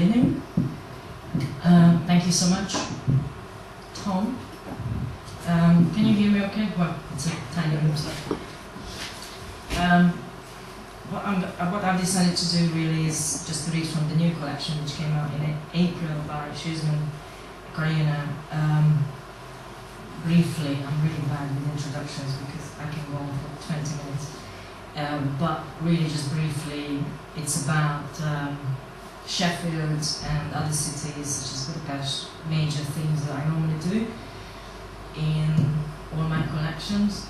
Good evening. Thank you so much, Tom. Can you hear me okay? Well, it's a tiny room, so. What I've decided to do really is just to read from the new collection, which came out in April by Schumann, Koreana. Briefly, I'm really bad with introductions because I can go on for 20 minutes. But really, just briefly, it's about Sheffield and other cities such as Budapest, major themes that I normally do in all my collections.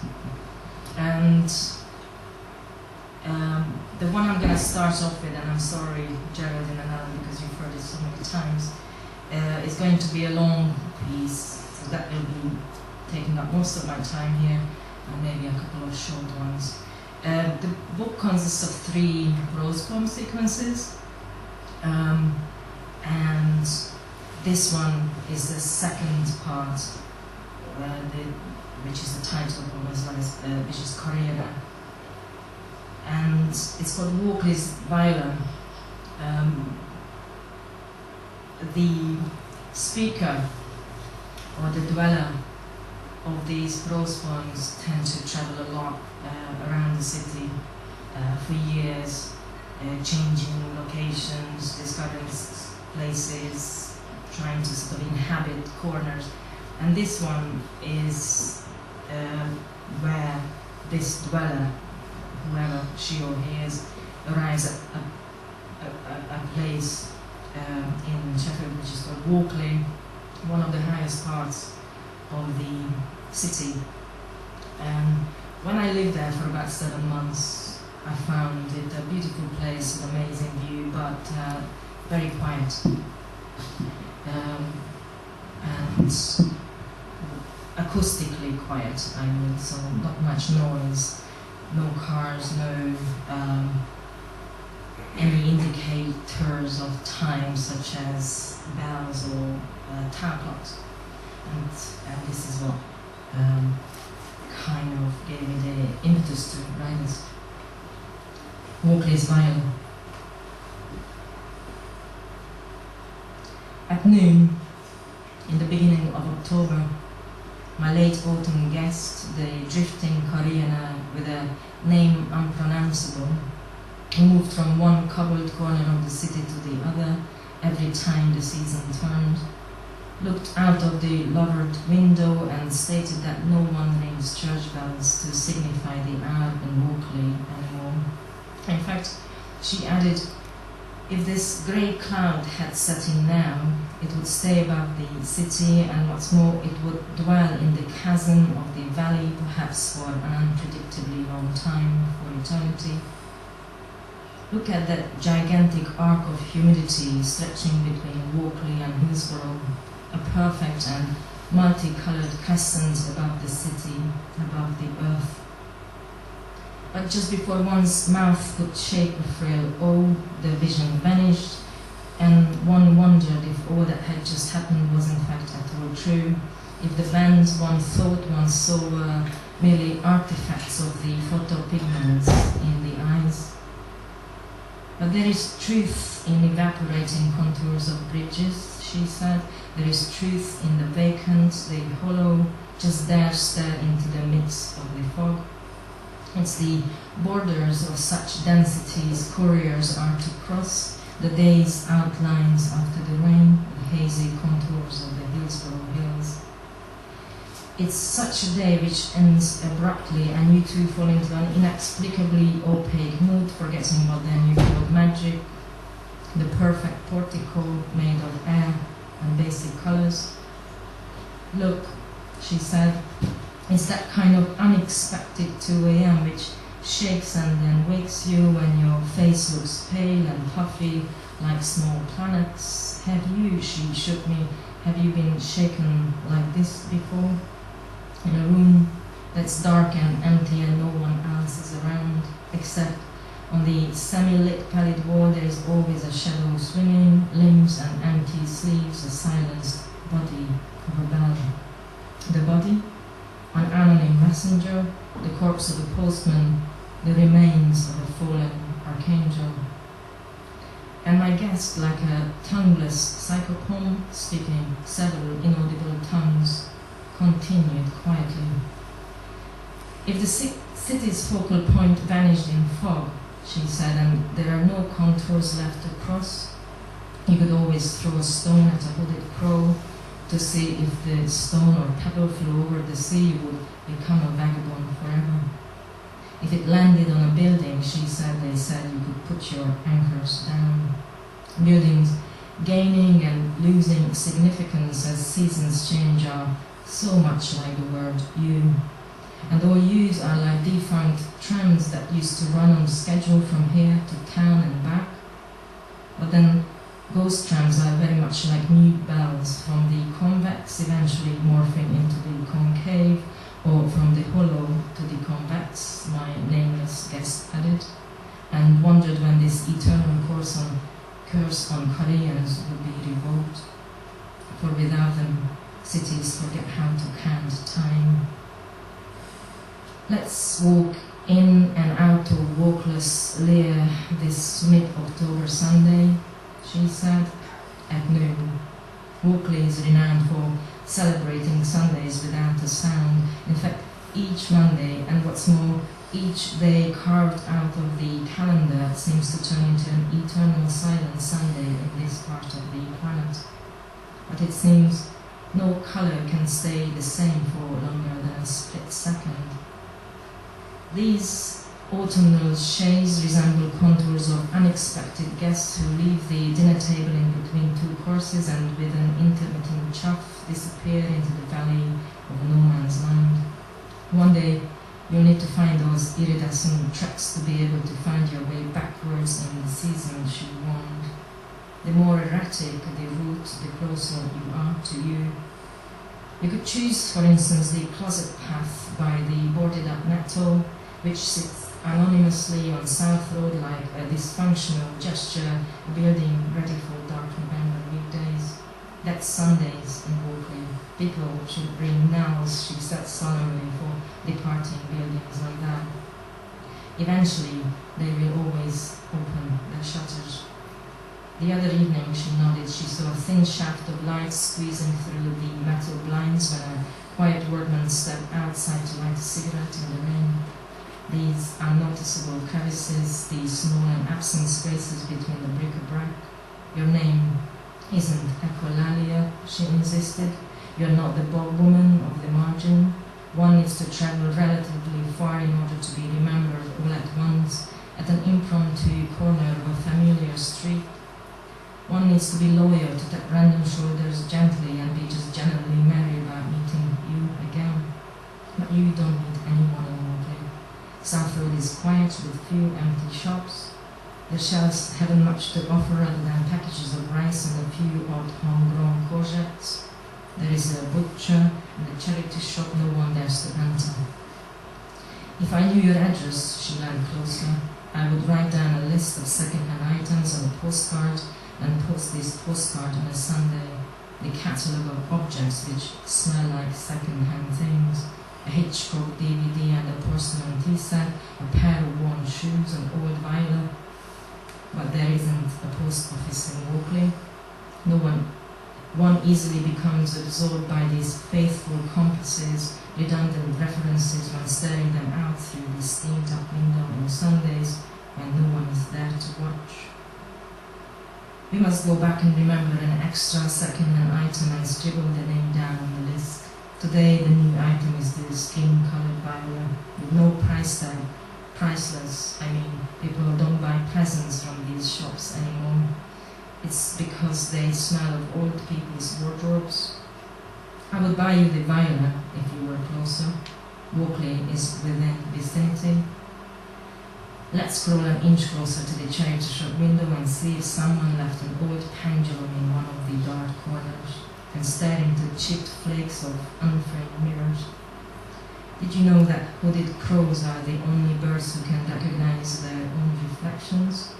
And the one I'm going to start off with, and I'm sorry, Geraldine and Alan, because you've heard it so many times, is going to be a long piece, so that will be taking up most of my time here, and maybe a couple of short ones. The book consists of 3 prose poem sequences, and this one is the second part, which is the title poem as well as which is Koreana, and it's called Lehóczky's Viola. The speaker or the dweller of these prose poems tend to travel a lot around the city for years, changing locations, discovering places, trying to sort of inhabit corners. And this one is where this dweller, whoever she or he is, arrives at a place in Sheffield which is called Lehóczky, one of the highest parts of the city. When I lived there for about 7 months, I found it a beautiful place with amazing view, but very quiet. And acoustically quiet, I mean, so not much noise, no cars, no any indicators of time such as bells or tower clocks. And this is what kind of gave me the impetus to write this. Lehóczky's Viola. At noon, in the beginning of October, my late autumn guest, the drifting Koreana with a name unpronounceable, who moved from one cobbled corner of the city to the other every time the season turned, looked out of the lowered window and stated that no one rings church bells to signify the hour in Lehóczky anymore. In fact, she added, if this grey cloud had set in now, it would stay above the city, and what's more, it would dwell in the chasm of the valley, perhaps for an unpredictably long time, for eternity. Look at that gigantic arc of humidity stretching between Lehóczky and Hillsborough, a perfect and multicolored crescent above the city, above the earth. But just before one's mouth could shape a frail O, the vision vanished, and one wondered if all that had just happened was in fact at all true, if the bands one thought one saw were merely artifacts of the photopigments in the eyes. But there is truth in evaporating contours of bridges, she said. There is truth in the vacant, the hollow, just there stare into the midst of the fog. It's the borders of such densities couriers are to cross, the day's outlines after the rain, the hazy contours of the Hillsborough Hills. It's such a day which ends abruptly, and you two fall into an inexplicably opaque mood, forgetting what then you called magic, the perfect portico made of air and basic colors. Look, she said, it's that kind of unexpected 2 a.m. which shakes and then wakes you when your face looks pale and puffy like small planets. Have you, she shook me, have you been shaken like this before? In a room that's dark and empty and no one else is around, except on the semi-lit pallid wall there is always a shadow swinging, limbs and empty sleeves, a silenced body of a bell. The body? An anonymous messenger, the corpse of a postman, the remains of a fallen archangel. and my guest, like a tongueless psychopomp speaking several inaudible tongues, continued quietly. If the city's focal point vanished in fog, she said, and there are no contours left to cross, you could always throw a stone at a hooded crow to see if the stone or pebble flew over the sea, you would become a vagabond forever. If it landed on a building, she said, they said you could put your anchors down. Buildings gaining and losing significance as seasons change are so much like the word you. And all yous are like defunct trams that used to run on schedule from here to town and back. But then ghost trams are very much like new bells, from the convex eventually morphing into the concave, or from the hollow to the convex, my nameless guest added, and wondered when this eternal curse on Koreans would be revoked. For without them, cities forget how to count time. Let's walk in and out of walkless Lear this mid-October Sunday, she said, at noon. Walkley is renowned for celebrating Sundays without a sound. In fact, each Monday, and what's more, each day carved out of the calendar seems to turn into an eternal silent Sunday in this part of the planet. But it seems no colour can stay the same for longer than a split second. These autumnal shades resemble contours of unexpected guests who leave the dinner table in between two courses and with an intermittent chuff disappear into the valley of no man's land. One day you'll need to find those iridescent tracks to be able to find your way backwards in the season, she warned. The more erratic the route, the closer you are to you. You could choose, for instance, the closet path by the boarded-up netto, which sits anonymously on South Road like a dysfunctional gesture, a building ready for dark November weekdays. That's Sundays in Walkley. People should bring nails, she said solemnly, for departing buildings like that. Eventually, they will always open their shutters. The other evening, she nodded, she saw a thin shaft of light squeezing through the metal blinds when a quiet workman stepped outside to light a cigarette in the rain. These unnoticeable crevices, these small and absent spaces between the bric-a-brac. Your name isn't Echolalia, she insisted. You're not the bog woman of the margin. One needs to travel relatively far in order to be remembered all at once, at an impromptu corner of a familiar street. One needs to be loyal to tap random shoulders gently and be just generally merry about meeting you again. But you don't meet anyone in Walkley. South Road is quiet with few empty shops. The shelves haven't much to offer other than packages of rice and a few odd homegrown courgettes. There is a butcher and a charity shop no one dares to enter. If I knew your address, she leaned closer, I would write down a list of second-hand items on a postcard and post this postcard on a Sunday. The catalogue of objects which smell like second-hand things. A Hitchcock DVD and a porcelain tea set, a pair of worn shoes, an old viola. But there isn't a post office in Walkley. No one easily becomes absorbed by these faithful compasses, redundant references when staring them out through the steamed-up window on Sundays when no one is there to watch. We must go back and remember an extra second-hand item and scribble the name down on the list. Today the new item is the skin-colored viola with no price tag. Priceless, I mean, people don't buy presents from these shops anymore. It's because they smell of old people's wardrobes. I would buy you the viola if you were closer. Walkley is within vicinity. Let's crawl an inch closer to the charity shop window and see if someone left an old pendulum in one of the dark corners and stare into chipped flakes of unframed mirrors. Did you know that hooded crows are the only birds who can recognize their own reflections?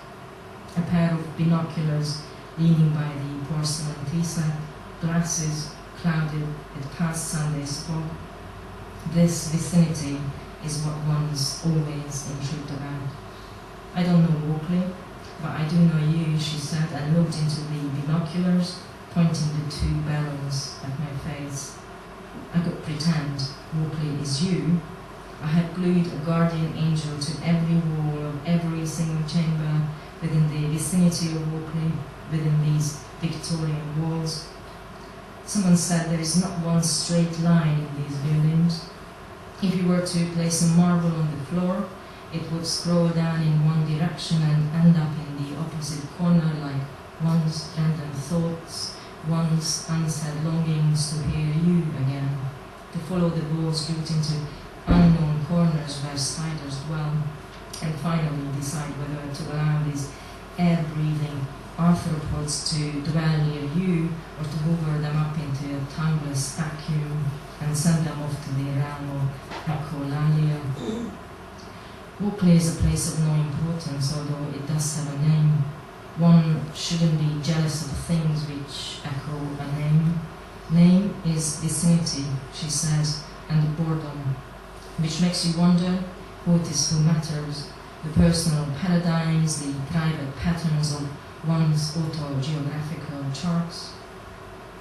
A pair of binoculars leaning by the porcelain tea set, glasses clouded with past Sunday's fog. This vicinity is what one's always intrigued about. I don't know Walkley. but I do know you, she said, and looked into the binoculars, pointing the two barrels at my face. I could pretend Walkley is you. I had glued a guardian angel to every wall of every single chamber within the vicinity of Walkley, within these Victorian walls. Someone said there is not one straight line in these buildings. If you were to place a marble on the floor, it would scroll down in one direction and end up in the opposite corner, like one's random thoughts, one's unsaid longings to hear you again, to follow the walls route into unknown corners where spiders dwell, and finally decide whether to allow these air-breathing arthropods to dwell near you or to hoover them up into a tongueless vacuum and send them off to the realm of echolalia. Walkley is a place of no importance, although it does have a name. One shouldn't be jealous of things which echo a name. Name is vicinity, she says, and boredom, which makes you wonder who it is who matters, the personal paradigms, the private patterns of one's autogeographical charts.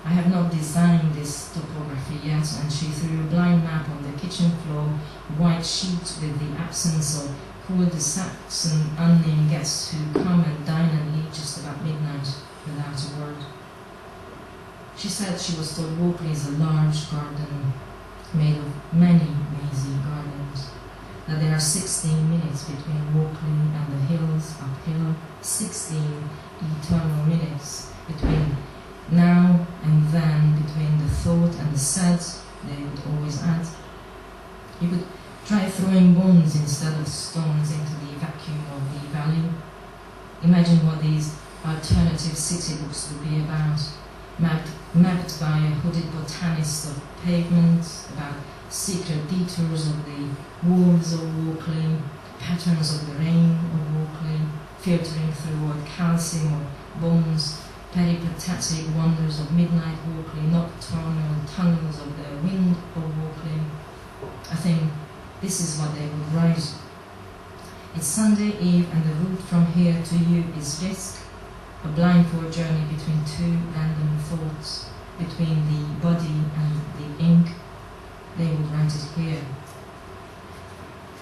I have not designed this topography yet, and she threw a blind map on the kitchen floor, a white sheet with the absence of cul-de-sacs and unnamed guests who come and dine and leave just about midnight without a word. She said she was told Walkley is a large garden made of many mazy gardens, that there are 16 minutes between Walkley and the hills uphill, 16 eternal minutes between now and then, between the thought and the said, they would always add. You could try throwing bones instead of stones into the vacuum of the valley. Imagine what these alternative city books would be about, mapped by a hooded botanist of pavements, about secret detours of the wolves of Walkley, patterns of the rain of Walkley, filtering through what calcium or bones, peripatetic wonders of midnight Walkley, nocturnal tunnels of the wind of Walkley. I think this is what they would write. It's Sunday Eve and the route from here to you is risk, a blindfold journey between two random thoughts, between the body and the ink. They would write it here.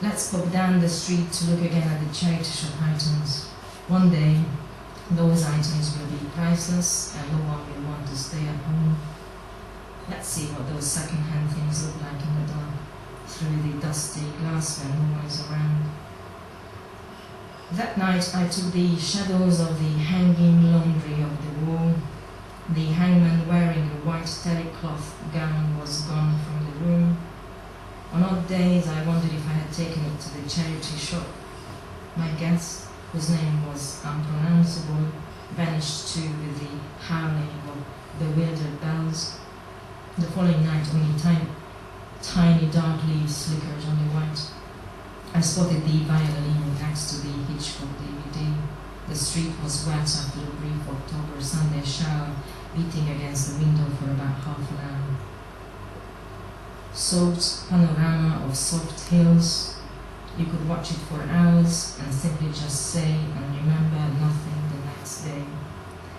Let's pop down the street to look again at the charity shop items. One day, those items will be priceless and no one will want to stay at home. Let's see what those second-hand things look like in the dark, through the dusty glass when no one is around. That night I took the shadows of the hanging laundry of the wall. The hangman wearing a white terrycloth gown was gone from the room. On odd days I wondered if I had taken it to the charity shop. My guest, whose name was unpronounceable, vanished too with the howling of bewildered bells. The following night only tiny dark leaves flickered on the white. I spotted the violin next to the Hitchcock DVD. The street was wet after a brief October Sunday shower, beating against the window for about half an hour. Soaked panorama of soft hills. You could watch it for hours and simply just say and remember nothing the next day,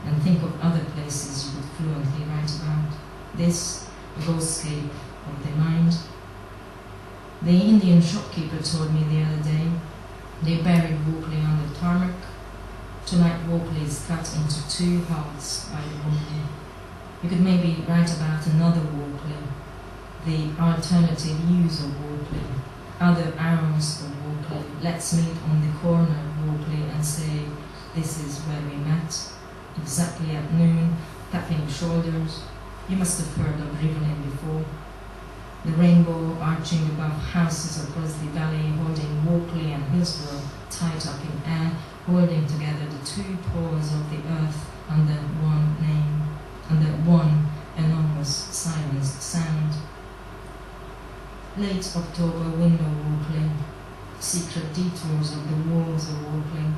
and think of other places you could fluently write about. This, a ghostscape of the mind. The Indian shopkeeper told me the other day they buried Walkley on the tarmac. Tonight Walkley is cut into two halves by the Walkley. You could maybe write about another Walkley, the alternative use of Walkley, other hours of Walkley. Let's meet on the corner of Walkley and say, this is where we met, exactly at noon, tapping shoulders. You must have heard of Riverlane before. The rainbow arching above houses across the valley, holding Walkley and Hillsborough tied up in air, holding together the two paws of the earth under one name, under one enormous silenced sound. Late October window Walkley, secret detours of the walls of Walkley,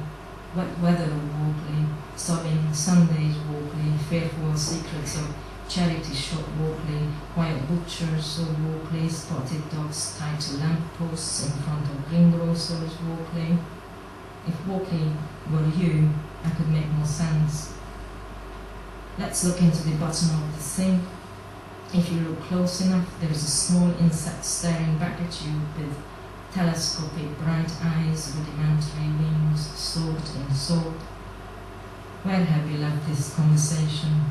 wet weather of Walkley, sobbing Sundays Walkley, fearful secrets of charity shop Walkley, quiet butchers of Walkley, spotted dogs tied to lampposts in front of greengrocers Walkley. If Walkley were you, I could make more sense. Let's look into the bottom of the sink. If you look close enough, there is a small insect staring back at you with telescopic bright eyes, rudimentary wings soaked in salt. Where have you left this conversation?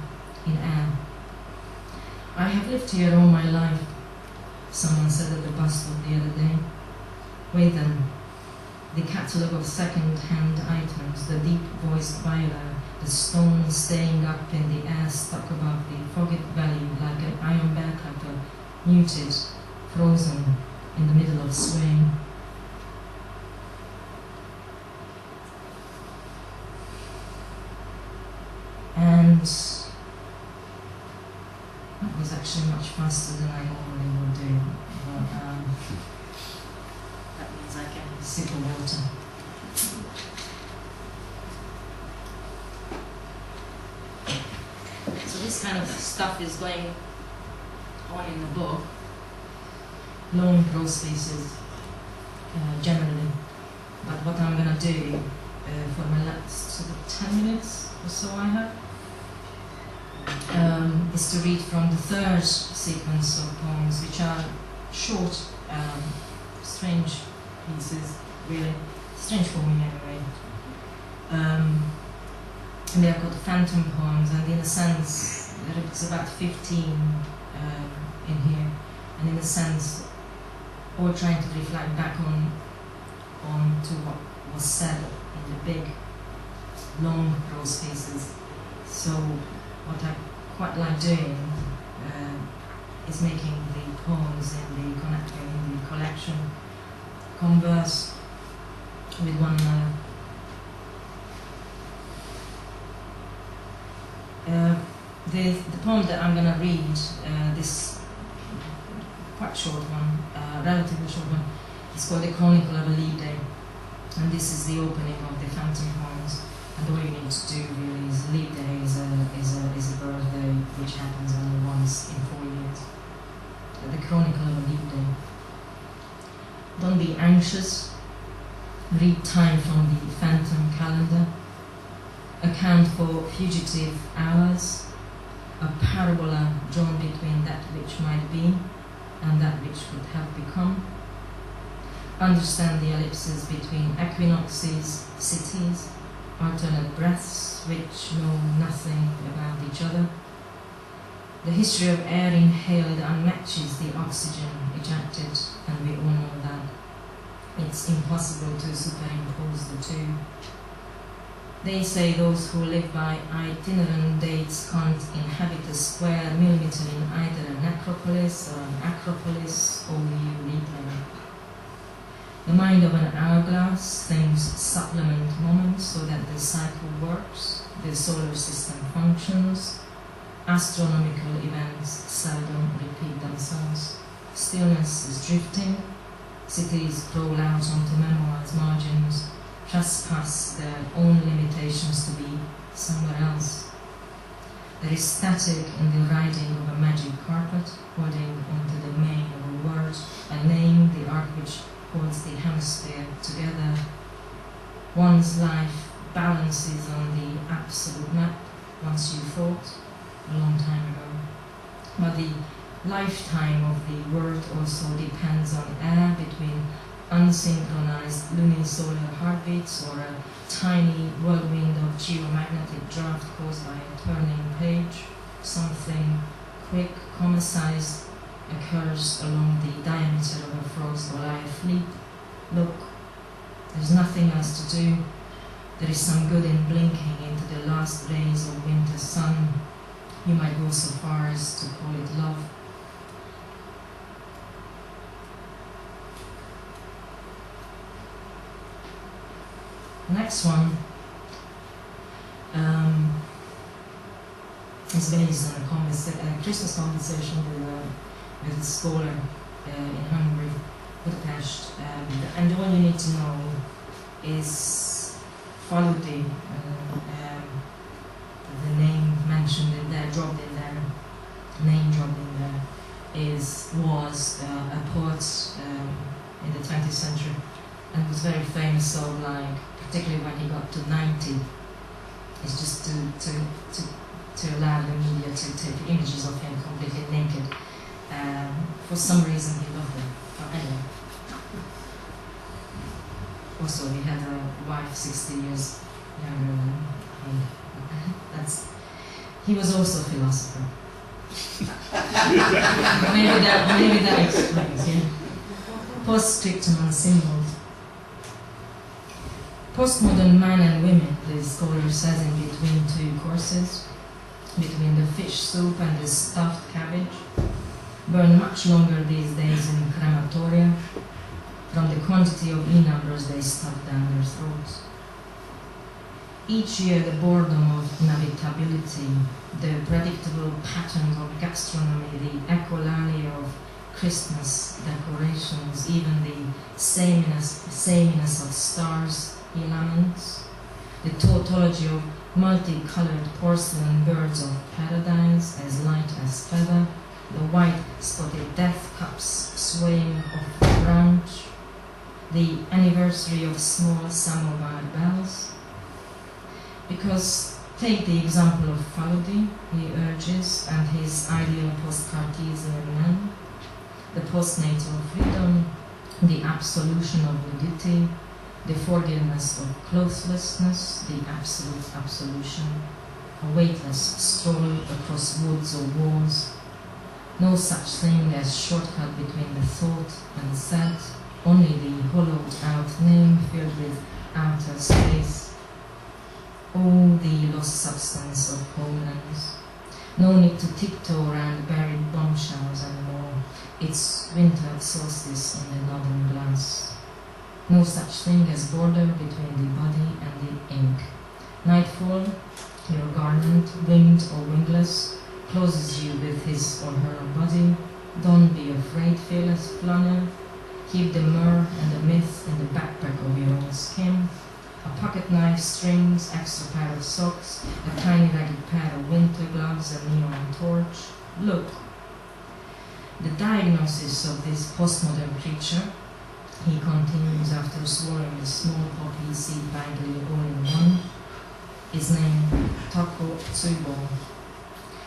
In air. I have lived here all my life, someone said at the bus stop the other day. Wait then. The catalogue of second-hand items, the deep-voiced boiler, the stone staying up in the air stuck above the foggy valley like an iron bear clapper, muted, frozen, in the middle of swaying. And that was actually much faster than I normally would do. But, that means I can sip of water. So this kind of stuff is going on in the book. Long prose pieces, generally. But what I'm going to do for my last sort of 10 minutes or so I have, is to read from the third sequence of poems, which are short, strange pieces, really. Strange for me anyway. And they are called phantom poems, and in a sense, it's about 15 in here, and in a sense, all trying to reflect back on to what was said in the big, long prose pieces. So what I quite like doing is making the poems in the collection converse with one another. The poem that I'm going to read, this quite short one, relatively short one, is called The Chronicle of a Leap Day, and this is the opening of the Phantom Poems. And all you need to do really is Leap Day is a birthday which happens only once in 4 years. The Chronicle of a Leap Day. Don't be anxious. Read time from the phantom calendar. Account for fugitive hours. A parabola drawn between that which might be and that which could have become. Understand the ellipses between equinoxes, cities, alternate breaths which know nothing about each other. The history of air inhaled unmatches the oxygen ejected, and we all know that. It's impossible to superimpose the two. They say those who live by itinerant dates can't inhabit a square millimeter in either a necropolis or an acropolis, only you read them. The mind of an hourglass, things supplement moments so that the cycle works, the solar system functions, astronomical events seldom repeat themselves. Stillness is drifting, cities crawl out onto memoirs' margins, trespass their own limitations to be somewhere else. There is static in the riding of a magic carpet, holding onto the mane of a word, a name, the arc which holds the hemisphere together. One's life balances on the absolute map, once you thought, a long time ago. But the lifetime of the world also depends on air between unsynchronized lunisolar heartbeats or a tiny whirlwind of geomagnetic draft caused by a turning page. Something quick, comma-sized, occurs along the diameter of a frog's Goliath leap. Look, there's nothing else to do. There is some good in blinking into the last rays of winter sun. You might go so far as to call it love. The next one is based on a Christmas conversation with a scholar in Hungary, Budapest, and all you need to know is follow the name mentioned in there, dropped in there, name dropped in there, was a poet in the 20th century, and was very famous, so like, particularly when he got to 90, is just to allow the media to take images of him completely naked. For some reason he loved it. But anyway. Also, he had a wife 60 years younger than him. He was also a philosopher. maybe that explains, yeah. Postscriptum and symbols. Postmodern man and women, the scholar says, in between two courses, between the fish soup and the stuffed cabbage, burn much longer these days in crematoria from the quantity of e-numbers they stuff down their throats. Each year the boredom of inevitability, the predictable patterns of gastronomy, the echolalia of Christmas decorations, even the sameness of stars, elements, the tautology of multicolored porcelain birds of paradise, as light as feather, the white spotted death cups swaying off the branch, the anniversary of small samovar bells. Because take the example of Faraday, he urges, and his ideal post-Cartesian man, the postnatal freedom, the absolution of nudity, the forgiveness of clothlessness, the absolute absolution, a weightless stroll across woods or walls, no such thing as shortcut between the thought and the said, only the hollowed out name filled with outer space, all the lost substance of homelands. No need to tiptoe around buried bombshells anymore. It's winter solstice in the northern glass. No such thing as border between the body and the ink. Nightfall, your garment, winged or wingless, closes you with his or her body. Don't be afraid, fearless flanner. Keep the myrrh and the myth in the backpack of your own skin. A pocket knife, strings, extra pair of socks, a tiny ragged pair of winter gloves, a neon torch. Look. The diagnosis of this postmodern creature, he continues after swallowing a small poppy seed bagley all in one, is named Tako Tsubo,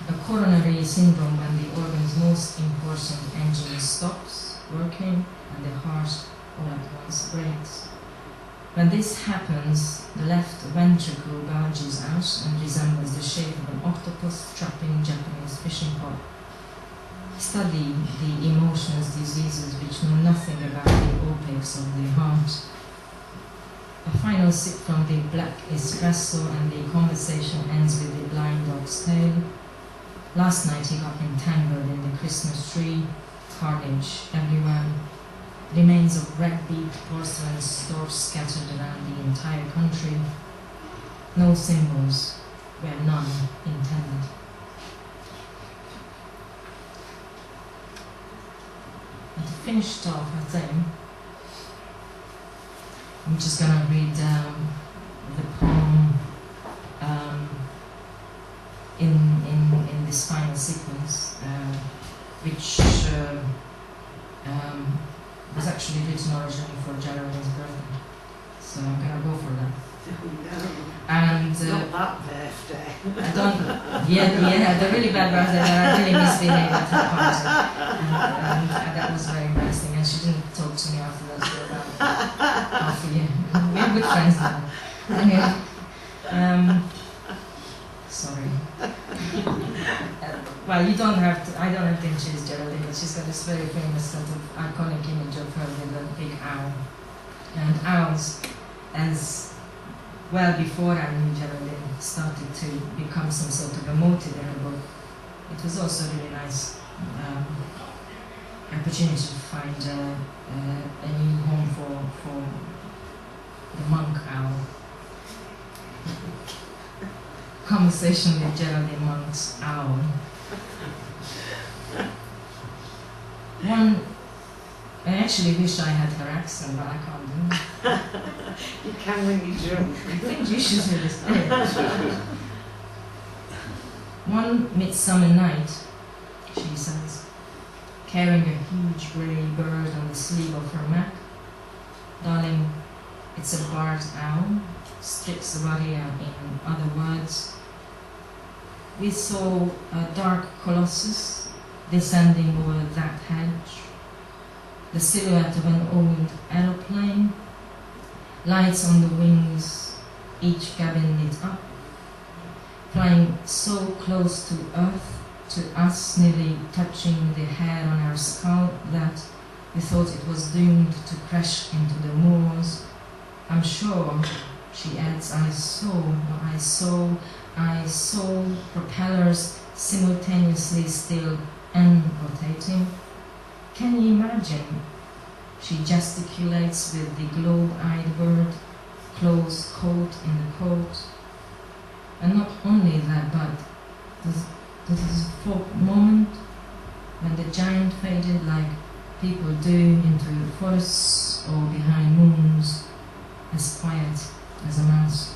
a coronary syndrome when the organ's most important engine stops working and the heart all at once breaks. When this happens, the left ventricle bulges out and resembles the shape of an octopus trapping Japanese fishing pot. Study the emotions, diseases which know nothing about the opiates of the heart. A final sip from the black espresso and the conversation ends with the blind dog's tale. Last night he got entangled in the Christmas tree, carnage everywhere. Remains of red-beaked porcelain storks scattered around the entire country. No symbols, where none intended. And to finish off, I think, I'm just going to read the poem in this final sequence, which was actually written originally for Geraldine's birthday. So I'm going to go for that. And not that birthday. I don't. Yeah, the really bad birthday that I really misbehaved at her party, and that was very embarrassing. And she didn't talk to me after that for about half a year. We're good friends now. Anyway, sorry. Well, you don't have to. I don't have to chase Geraldine, but she's got this very famous sort of iconic image of her with a big owl, and owls, as well before I knew Geraldine, started to become some sort of a motive in her book. It was also a really nice opportunity to find a new home for the monk owl. Conversation with Geraldine Monk's owl. I actually wish I had her accent, but I can't do it. You can when you're drunk. I think you should do this. One midsummer night, she says, carrying a huge grey bird on the sleeve of her mac. Darling, it's a barred owl. strips the barrier, in other words. We saw a dark colossus descending over that hedge, the silhouette of an old aeroplane, lights on the wings, each cabin lit up, flying so close to Earth, to us, nearly touching the hair on our skull, that we thought it was doomed to crash into the moors. I'm sure, she adds, I saw propellers simultaneously still and rotating. Can you imagine? She gesticulates with the globe-eyed bird, close coat in the coat. And not only that, but this moment when the giant faded like people do into forests or behind moons, as quiet as a mouse.